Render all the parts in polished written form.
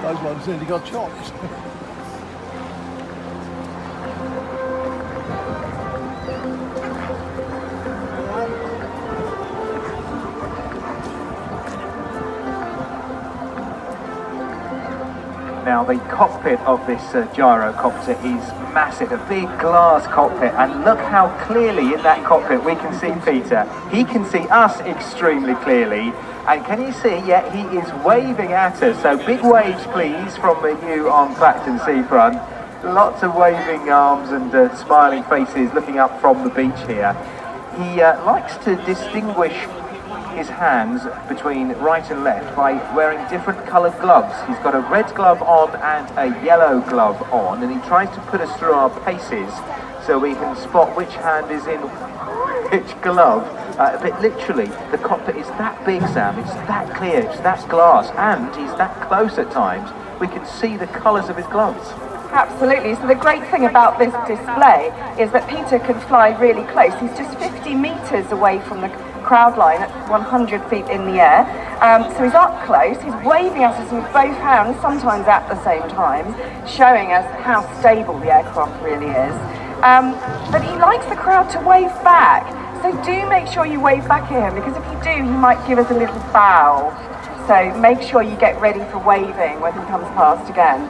Those ones nearly got chopped. Now the cockpit of this gyrocopter is massive, a big glass cockpit, and look how clearly in that cockpit we can see Peter. He can see us extremely clearly, and can you see, yeah, he is waving at us, so big waves please from you on Clacton Seafront. Lots of waving arms and smiling faces looking up from the beach here. He likes to distinguish his hands between right and left by wearing different coloured gloves. He's got a red glove on and a yellow glove on, and he tries to put us through our paces so we can spot which hand is in which glove. But literally, the cockpit is that big, Sam, it's that clear, it's that glass, and he's that close at times. We can see the colours of his gloves. Absolutely. So the great thing about this display is that Peter can fly really close. He's just 50 metres away from the crowd line at 100 feet in the air. So he's up close, he's waving at us with both hands, sometimes at the same time, showing us how stable the aircraft really is. But he likes the crowd to wave back. So do make sure you wave back at him, because if you do, he might give us a little bow. So make sure you get ready for waving when he comes past again.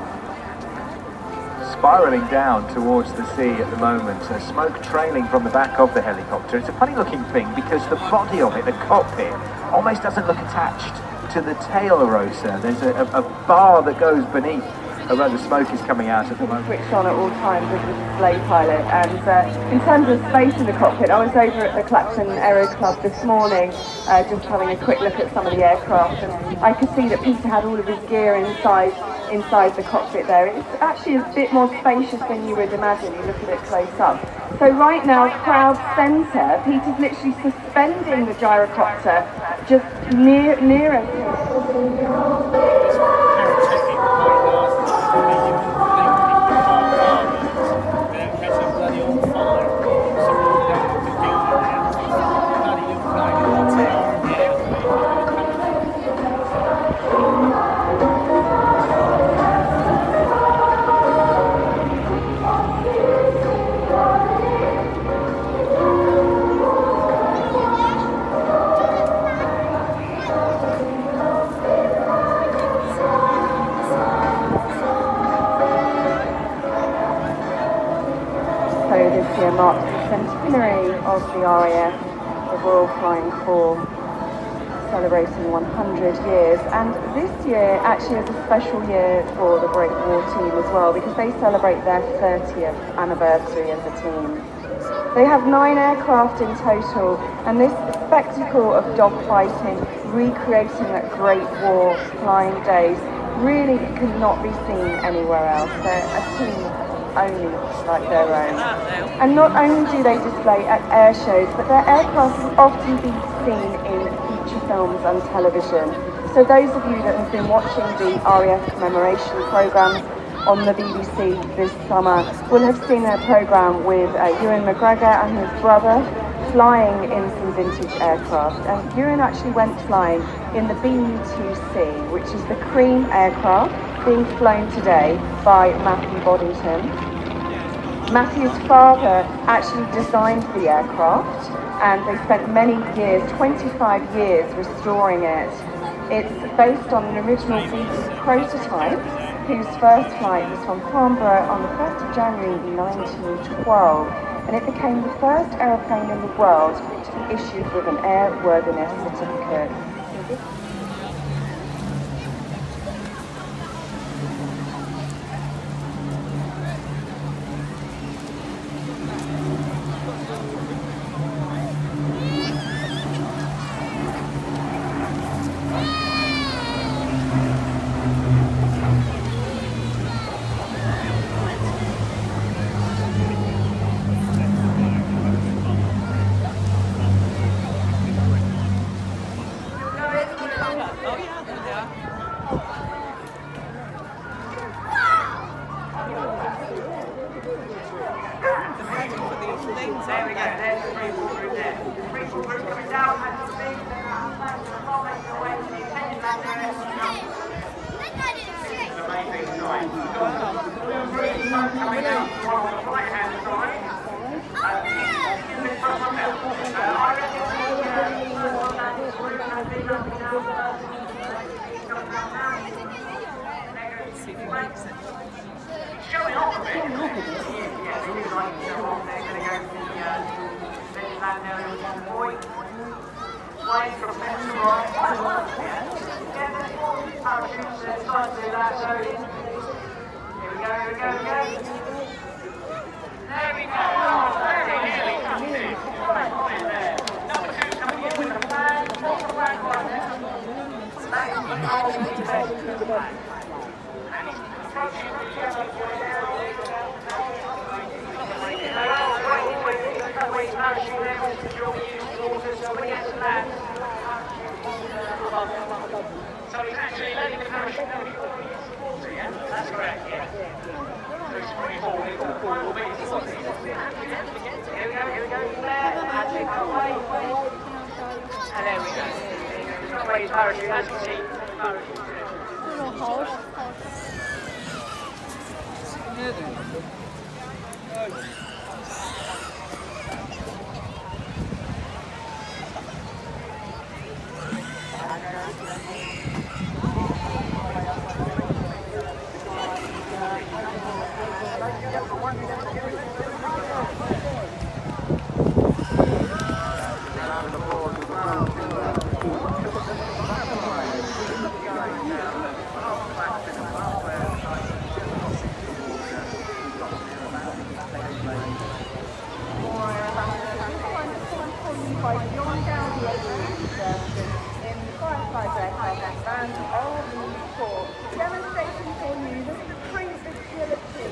Spiralling down towards the sea at the moment, smoke trailing from the back of the helicopter. It's a funny looking thing because the body of it, the cockpit, almost doesn't look attached to the tail rotor. There's a bar that goes beneath where the smoke is coming out at the moment. Switched on at all times with the display pilot, and in terms of space in the cockpit, I was over at the Clacton Aero Club this morning just having a quick look at some of the aircraft, and I could see that Peter had all of his gear inside the cockpit there. It's actually a bit more spacious than you would imagine. You look at it close up. So right now, crowd centre, Peter's literally suspending the gyrocopter just near us. So this year marks the centenary of the RAF, the Royal Flying Corps, celebrating 100 years. And this year actually is a special year for the Great War Team as well, because they celebrate their 30th anniversary as a team. They have 9 aircraft in total, and this spectacle of dogfighting, recreating that Great War flying days, really could not be seen anywhere else. They're a team only like their own. And not only do they display at air shows, but their aircraft will often be seen in feature films and television. So those of you that have been watching the RAF commemoration programmes on the BBC this summer will have seen a programme with Ewan McGregor and his brother flying in some vintage aircraft. And Ewan actually went flying in the BU-2C, which is the cream aircraft being flown today by Matthew Boddington. Matthew's father actually designed the aircraft, and they spent many years, 25 years, restoring it. It's based on an original BBC prototype, whose first flight was from Farnborough on the 1st of January 1912, and it became the first aeroplane in the world to be issued with an airworthiness certificate. There we go, there's the free-fall route there. Free-fall route coming down, and the thing, and making your way to the intended landing. coming out from the right-hand side. Showing off a bit. Yeah, so he's like to show off. They're going to go for the finish line now in 1 point. Flying from left to right. Yeah, there's 4 parachutes. Let's try to do that. So, here we go. There we go. Very nearly touched it. Right there. Number 2 coming in with the flag. Hold the flag right there. That is the goal to the best of the flag. And he's approaching the yellow point now. Parachute there with the dual use waters. So when he gets to land, so he's actually letting the parachute go before he hits the water, yeah? That's correct, yeah. So he's free falling. Final bit is Here we go. There, and take that away. And there we go. He's got away his parachute, as you can see. Parachute. Demonstration for you the supreme agility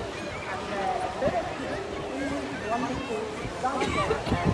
and their ability to use wonderful language and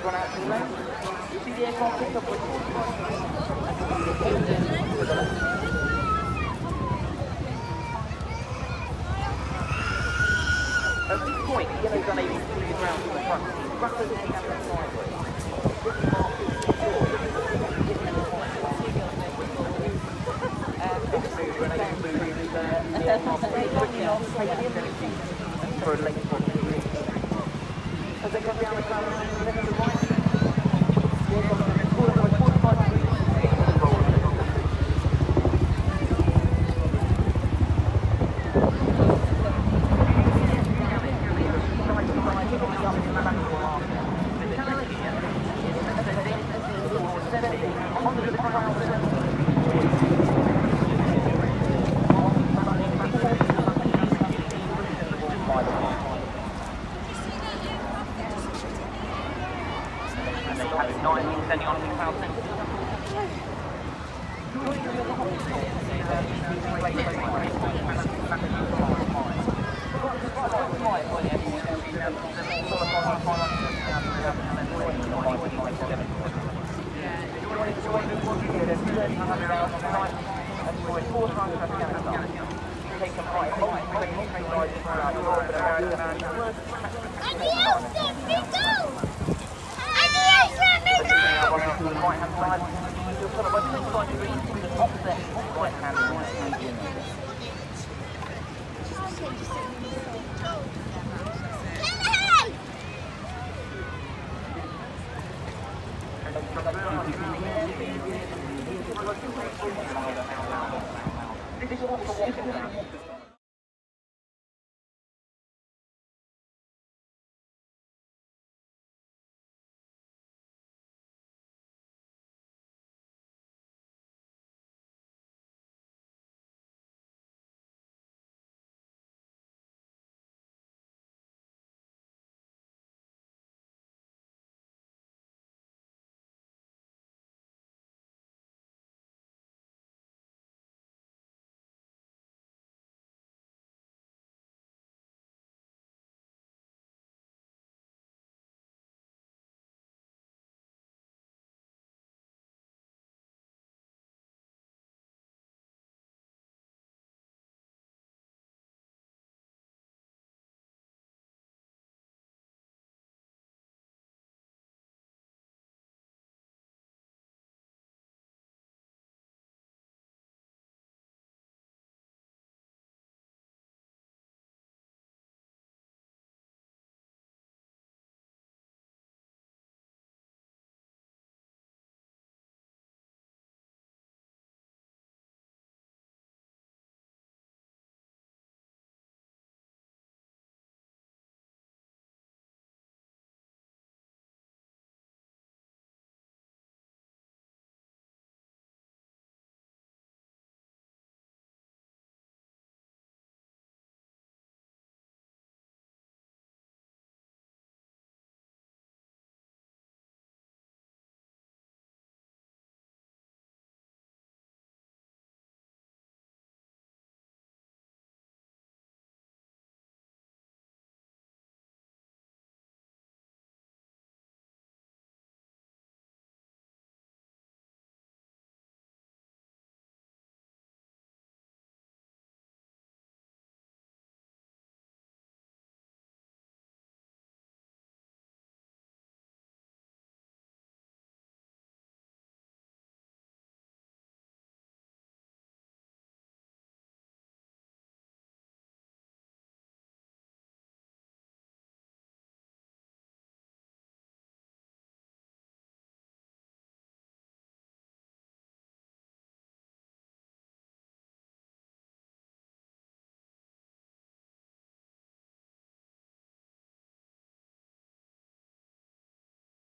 run out to the left. You see the aircraft pick up with at this point, the yellow's unable to see the ground from the front. He's rapidly and sideways. This mark is secure. For a late one. As they come down the ground, left to right. Descending on 6,000. Right hand side, you'll put about 25 degrees to the opposite right hand median. This is also